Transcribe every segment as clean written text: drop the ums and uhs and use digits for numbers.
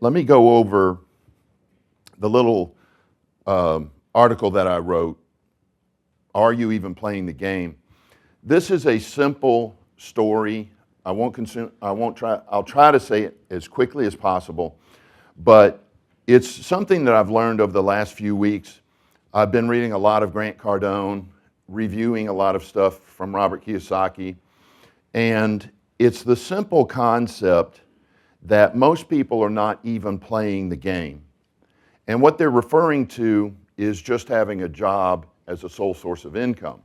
Let me go over the little article that I wrote, Are You Even Playing the Game? This is a simple story. I'll try to say it as quickly as possible, but it's something that I've learned over the last few weeks. I've been reading a lot of Grant Cardone, reviewing a lot of stuff from Robert Kiyosaki, and it's the simple concept that most people are not even playing the game. And what they're referring to is just having a job as a sole source of income.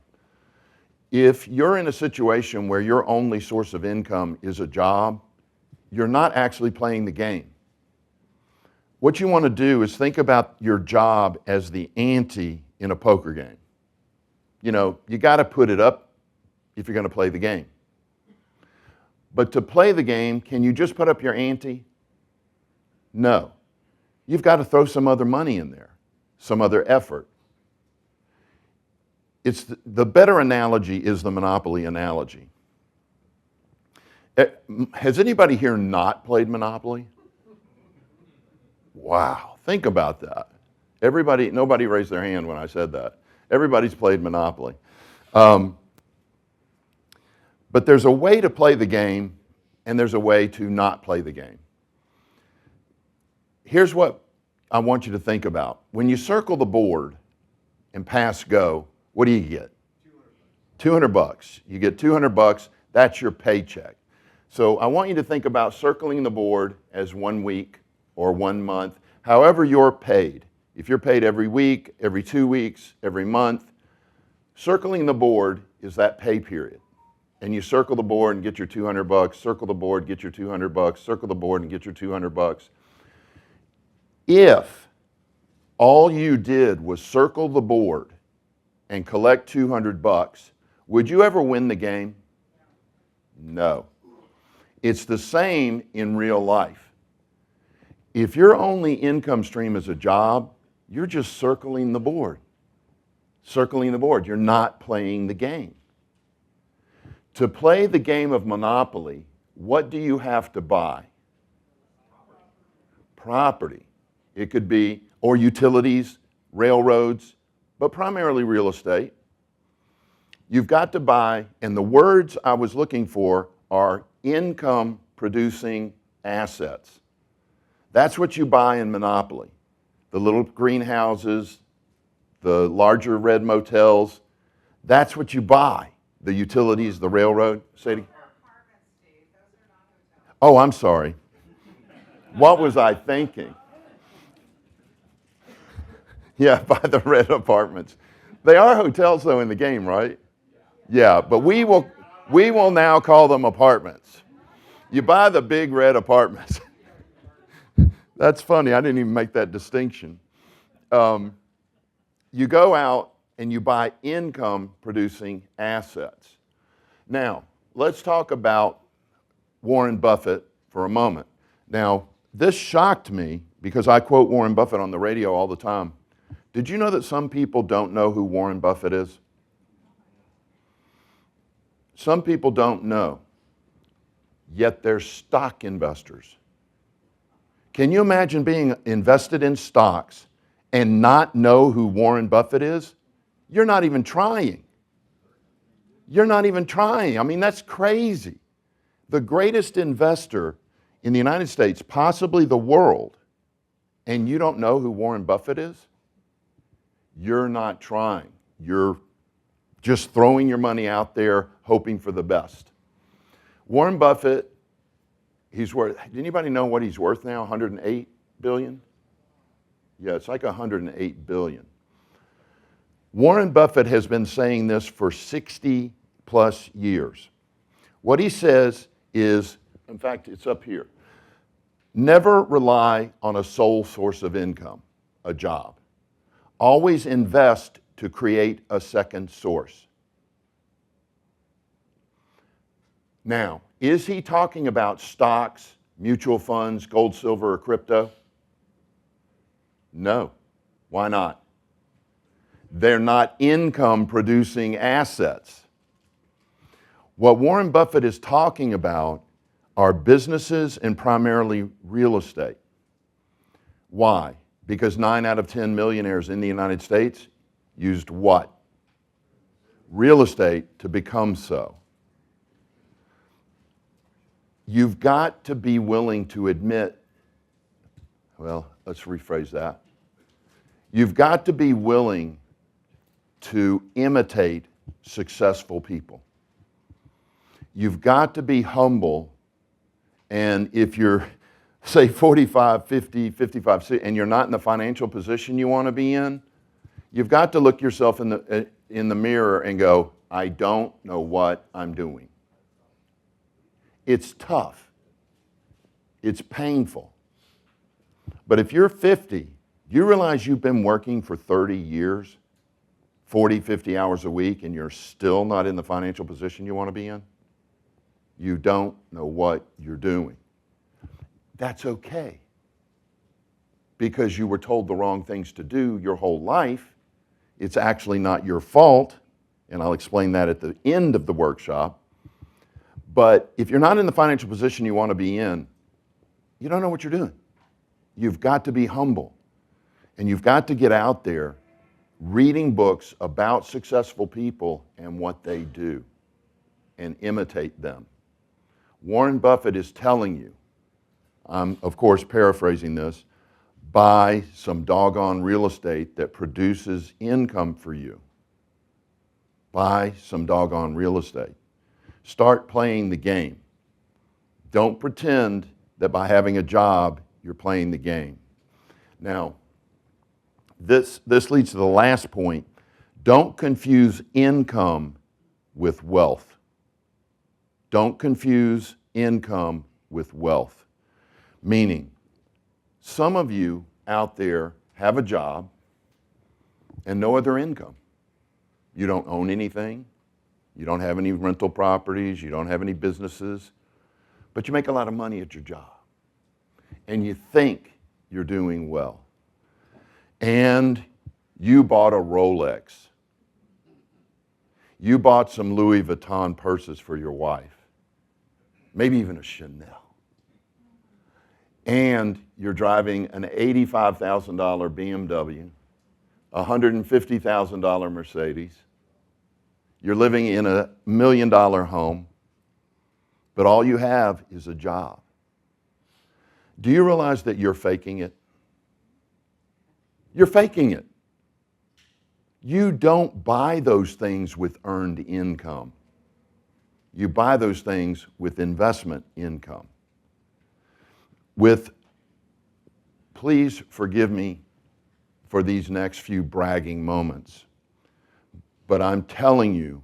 If you're in a situation where your only source of income is a job, you're not actually playing the game. What you want to do is think about your job as the ante in a poker game. You know, you got to put it up if you're going to play the game. But to play the game, can you just put up your ante? No. You've got to throw some other money in there, some other effort. It's the better analogy is the Monopoly analogy. Has anybody here not played Monopoly? Wow, think about that. Nobody raised their hand when I said that. Everybody's played Monopoly. But there's a way to play the game, and there's a way to not play the game. Here's what I want you to think about. When you circle the board and pass go, what do you get? $200. You get $200, that's your paycheck. So I want you to think about circling the board as 1 week or 1 month, however you're paid. If you're paid every week, every 2 weeks, every month, circling the board is that pay period. And you circle the board and get your $200, circle the board, get your $200, circle the board and get your $200. If all you did was circle the board and collect $200, would you ever win the game? No. It's the same in real life. If your only income stream is a job, you're just circling the board. Circling the board. You're not playing the game. To play the game of Monopoly, what do you have to buy? Property. It could be, or utilities, railroads, but primarily real estate. You've got to buy, and the words I was looking for are income producing assets. That's what you buy in Monopoly. The little greenhouses, the larger red motels, that's what you buy. The utilities, the railroad. Say it again. Oh, I'm sorry. What was I thinking? Yeah, buy the red apartments. They are hotels though in the game, right? Yeah, but we will now call them apartments. You buy the big red apartments. That's funny, I didn't even make that distinction. You go out and you buy income producing assets. Now, let's talk about Warren Buffett for a moment. Now, this shocked me because I quote Warren Buffett on the radio all the time. Did you know that some people don't know who Warren Buffett is? Some people don't know, yet they're stock investors. Can you imagine being invested in stocks and not know who Warren Buffett is? You're not even trying. You're not even trying. I mean, that's crazy. The greatest investor in the United States, possibly the world, and you don't know who Warren Buffett is? You're not trying. You're just throwing your money out there, hoping for the best. Warren Buffett, he's worth, anybody know what he's worth now? 108 billion? Yeah, it's like 108 billion. Warren Buffett has been saying this for 60 plus years. What he says is, in fact, it's up here. Never rely on a sole source of income, a job. Always invest to create a second source. Now, is he talking about stocks, mutual funds, gold, silver, or crypto? No. Why not? They're not income producing assets. What Warren Buffett is talking about are businesses and primarily real estate. Why? Because 9 out of 10 millionaires in the United States used what? Real estate to become so. You've got to be willing to admit, well, let's rephrase that. You've got to be willing to imitate successful people. You've got to be humble, and if you're, say, 45, 50, 55, 60, and you're not in the financial position you want to be in, you've got to look yourself in the mirror and go, I don't know what I'm doing. It's tough. It's painful. But if you're 50, you realize you've been working for 30 years, 40, 50 hours a week, and you're still not in the financial position you want to be in? You don't know what you're doing. That's okay. Because you were told the wrong things to do your whole life, it's actually not your fault, and I'll explain that at the end of the workshop. But if you're not in the financial position you want to be in, you don't know what you're doing. You've got to be humble. And you've got to get out there reading books about successful people and what they do and imitate them. Warren Buffett is telling you, I'm of course paraphrasing this, buy some doggone real estate that produces income for you. Buy some doggone real estate. Start playing the game. Don't pretend that by having a job, you're playing the game. Now, this leads to the last point. Don't confuse income with wealth. Don't confuse income with wealth. Meaning, some of you out there have a job and no other income. You don't own anything. You don't have any rental properties. You don't have any businesses. But you make a lot of money at your job. And you think you're doing well. And you bought a Rolex. You bought some Louis Vuitton purses for your wife. Maybe even a Chanel. And you're driving an $85,000 BMW, a $150,000 Mercedes. You're living in a $1 million home, but all you have is a job. Do you realize that you're faking it? You're faking it. You don't buy those things with earned income. You buy those things with investment income. Please forgive me for these next few bragging moments, but I'm telling you,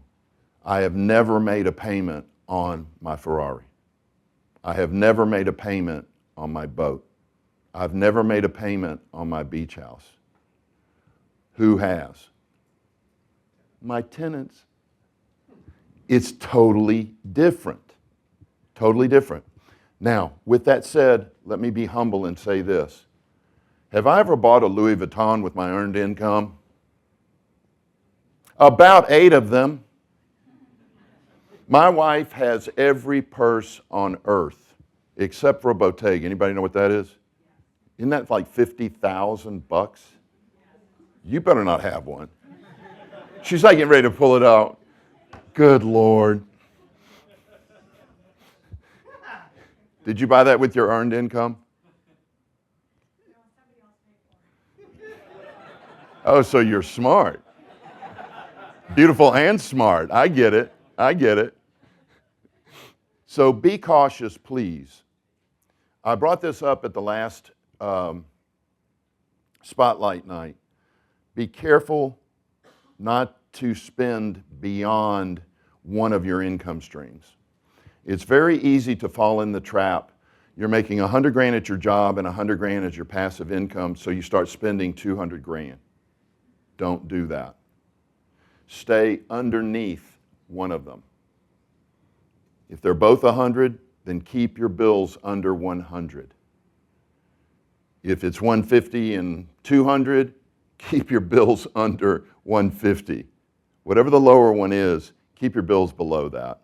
I have never made a payment on my Ferrari. I have never made a payment on my boat. I've never made a payment on my beach house. Who has? My tenants. It's totally different. Totally different. Now, with that said, let me be humble and say this. Have I ever bought a Louis Vuitton with my earned income? About 8 of them. My wife has every purse on earth except for a Bottega. Anybody know what that is? Isn't that like $50,000? You better not have one. She's like getting ready to pull it out. Good Lord. Did you buy that with your earned income? Oh, so you're smart. Beautiful and smart. I get it. I get it. So be cautious, please. I brought this up at the last spotlight night. Be careful not to spend beyond one of your income streams. It's very easy to fall in the trap. You're making $100,000 at your job and $100,000 as your passive income, so you start spending $200,000. Don't do that. Stay underneath one of them. If they're both 100, then keep your bills under 100. If it's 150 and 200, keep your bills under 150. Whatever the lower one is, keep your bills below that.